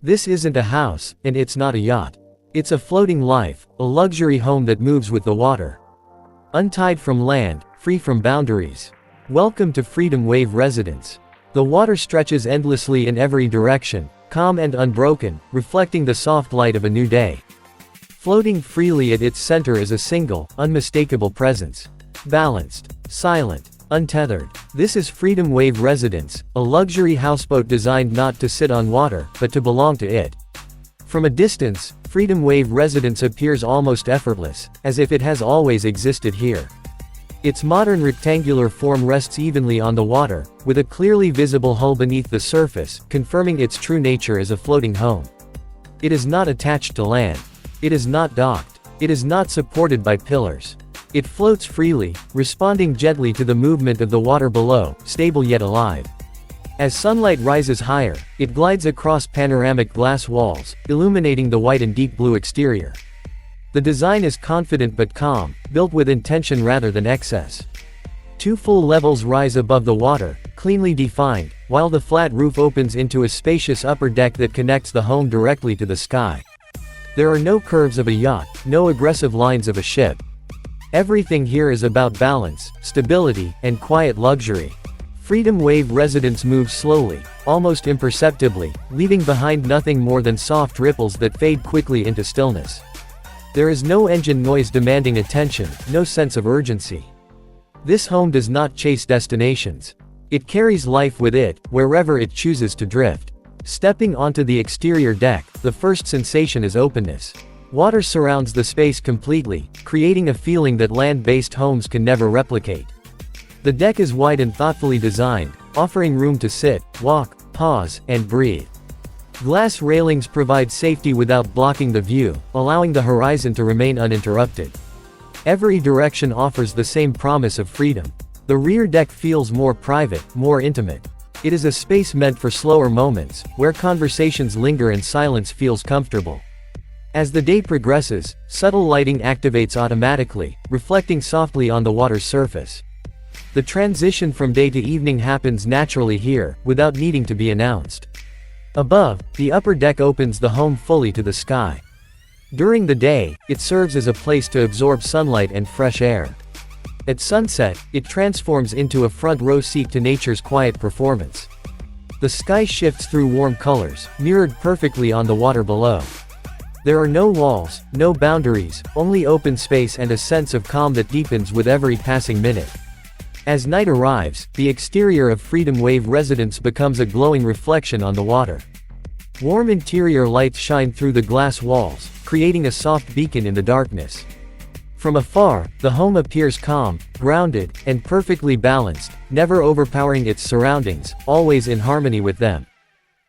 This isn't a house, and it's not a yacht. It's a floating life, a luxury home that moves with the water. Untied from land, free from boundaries. Welcome to Freedom Wave Residence. The water stretches endlessly in every direction, calm and unbroken, reflecting the soft light of a new day. Floating freely at its center is a single, unmistakable presence. Balanced, silent, untethered. This is Freedom Wave Residence, a luxury houseboat designed not to sit on water, but to belong to it. From a distance, Freedom Wave Residence appears almost effortless, as if it has always existed here. Its modern rectangular form rests evenly on the water, with a clearly visible hull beneath the surface, confirming its true nature as a floating home. It is not attached to land. It is not docked. It is not supported by pillars. It floats freely, responding gently to the movement of the water below, stable yet alive. As sunlight rises higher, it glides across panoramic glass walls, illuminating the white and deep blue exterior. The design is confident but calm, built with intention rather than excess. 2 full levels rise above the water, cleanly defined, while the flat roof opens into a spacious upper deck that connects the home directly to the sky. There are no curves of a yacht, no aggressive lines of a ship. Everything here is about balance, stability, and quiet luxury. Freedom Wave Residence moves slowly, almost imperceptibly, leaving behind nothing more than soft ripples that fade quickly into stillness. There is no engine noise demanding attention, no sense of urgency. This home does not chase destinations. It carries life with it, wherever it chooses to drift. Stepping onto the exterior deck, the first sensation is openness. Water surrounds the space completely, creating a feeling that land-based homes can never replicate. The deck is wide and thoughtfully designed, offering room to sit, walk, pause, and breathe. Glass railings provide safety without blocking the view, allowing the horizon to remain uninterrupted. Every direction offers the same promise of freedom. The rear deck feels more private, more intimate. It is a space meant for slower moments, where conversations linger and silence feels comfortable. As the day progresses, subtle lighting activates automatically, reflecting softly on the water's surface. The transition from day to evening happens naturally here, without needing to be announced. Above, the upper deck opens the home fully to the sky. During the day, it serves as a place to absorb sunlight and fresh air. At sunset, it transforms into a front row seat to nature's quiet performance. The sky shifts through warm colors, mirrored perfectly on the water below. There are no walls, no boundaries, only open space and a sense of calm that deepens with every passing minute. As night arrives, the exterior of Freedom Wave Residence becomes a glowing reflection on the water. Warm interior lights shine through the glass walls, creating a soft beacon in the darkness. From afar, the home appears calm, grounded, and perfectly balanced, never overpowering its surroundings, always in harmony with them.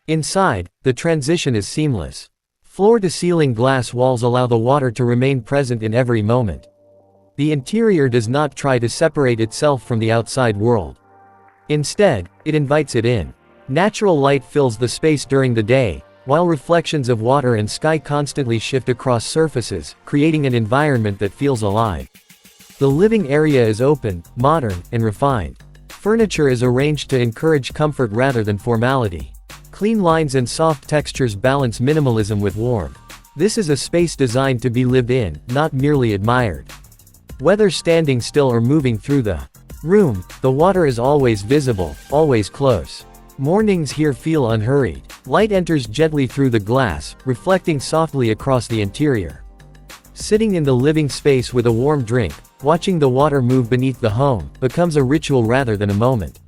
Inside, the transition is seamless. Floor-to-ceiling glass walls allow the water to remain present in every moment. The interior does not try to separate itself from the outside world. Instead, it invites it in. Natural light fills the space during the day, while reflections of water and sky constantly shift across surfaces, creating an environment that feels alive. The living area is open, modern, and refined. Furniture is arranged to encourage comfort rather than formality. Clean lines and soft textures balance minimalism with warmth. This is a space designed to be lived in, not merely admired. Whether standing still or moving through the room, the water is always visible, always close. Mornings here feel unhurried. Light enters gently through the glass, reflecting softly across the interior. Sitting in the living space with a warm drink, watching the water move beneath the home, becomes a ritual rather than a moment.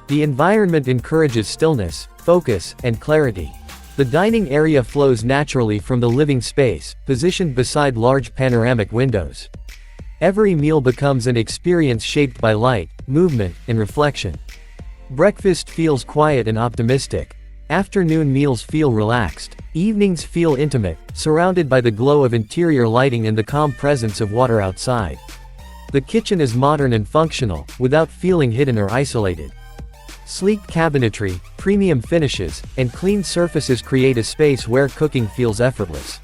The environment encourages stillness, focus, and clarity. The dining area flows naturally from the living space, positioned beside large panoramic windows. Every meal becomes an experience shaped by light, movement, and reflection. Breakfast feels quiet and optimistic. Afternoon meals feel relaxed. Evenings feel intimate, surrounded by the glow of interior lighting and the calm presence of water outside. The kitchen is modern and functional, without feeling hidden or isolated. Sleek cabinetry, premium finishes, and clean surfaces create a space where cooking feels effortless.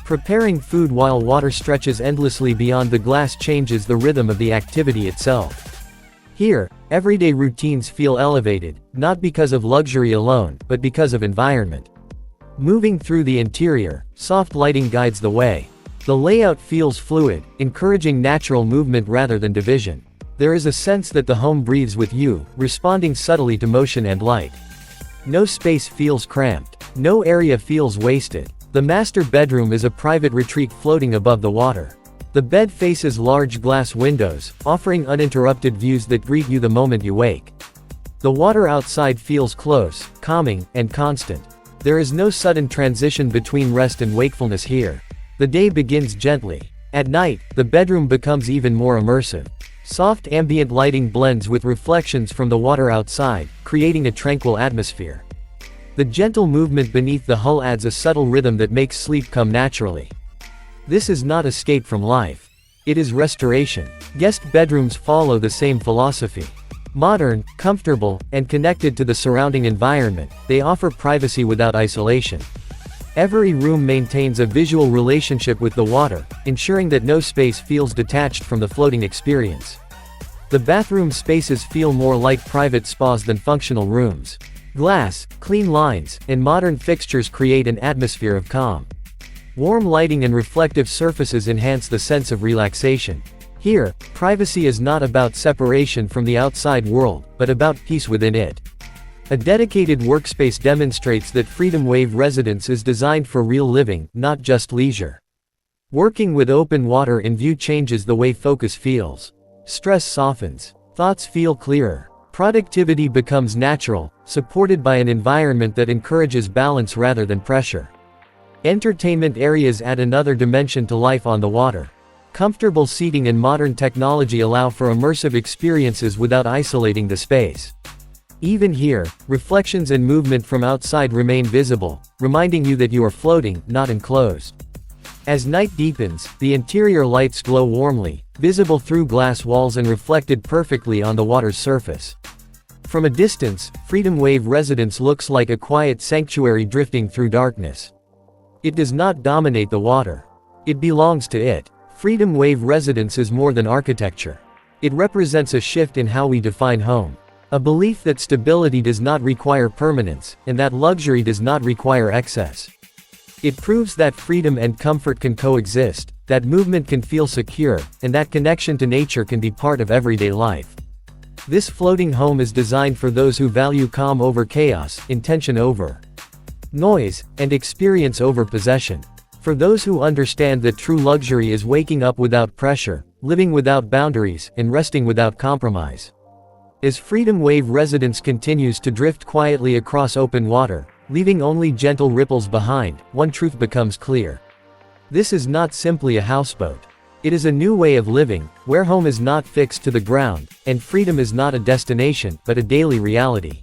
Preparing food while water stretches endlessly beyond the glass changes the rhythm of the activity itself. Here, everyday routines feel elevated, not because of luxury alone, but because of environment. Moving through the interior, soft lighting guides the way. The layout feels fluid, encouraging natural movement rather than division. There is a sense that the home breathes with you, responding subtly to motion and light. No space feels cramped. No area feels wasted. The master bedroom is a private retreat floating above the water. The bed faces large glass windows, offering uninterrupted views that greet you the moment you wake. The water outside feels close, calming, and constant. There is no sudden transition between rest and wakefulness here. The day begins gently. At night, the bedroom becomes even more immersive. Soft ambient lighting blends with reflections from the water outside, creating a tranquil atmosphere. The gentle movement beneath the hull adds a subtle rhythm that makes sleep come naturally. This is not escape from life. It is restoration. Guest bedrooms follow the same philosophy. Modern, comfortable, and connected to the surrounding environment, they offer privacy without isolation. Every room maintains a visual relationship with the water, ensuring that no space feels detached from the floating experience. The bathroom spaces feel more like private spas than functional rooms. Glass, clean lines, and modern fixtures create an atmosphere of calm. Warm lighting and reflective surfaces enhance the sense of relaxation. Here, privacy is not about separation from the outside world, but about peace within it. A dedicated workspace demonstrates that Freedom Wave Residence is designed for real living, not just leisure. Working with open water in view changes the way focus feels. Stress softens. Thoughts feel clearer. Productivity becomes natural, supported by an environment that encourages balance rather than pressure. Entertainment areas add another dimension to life on the water. Comfortable seating and modern technology allow for immersive experiences without isolating the space. Even here, reflections and movement from outside remain visible, reminding you that you are floating, not enclosed. As night deepens, the interior lights glow warmly, visible through glass walls and reflected perfectly on the water's surface. From a distance, Freedom Wave Residence looks like a quiet sanctuary drifting through darkness. It does not dominate the water. It belongs to it. Freedom Wave Residence is more than architecture. It represents a shift in how we define home. A belief that stability does not require permanence, and that luxury does not require excess. It proves that freedom and comfort can coexist, that movement can feel secure, and that connection to nature can be part of everyday life. This floating home is designed for those who value calm over chaos, intention over noise, and experience over possession. For those who understand that true luxury is waking up without pressure, living without boundaries, and resting without compromise. As Freedom Wave Residence continues to drift quietly across open water, leaving only gentle ripples behind, one truth becomes clear. This is not simply a houseboat. It is a new way of living, where home is not fixed to the ground, and freedom is not a destination, but a daily reality.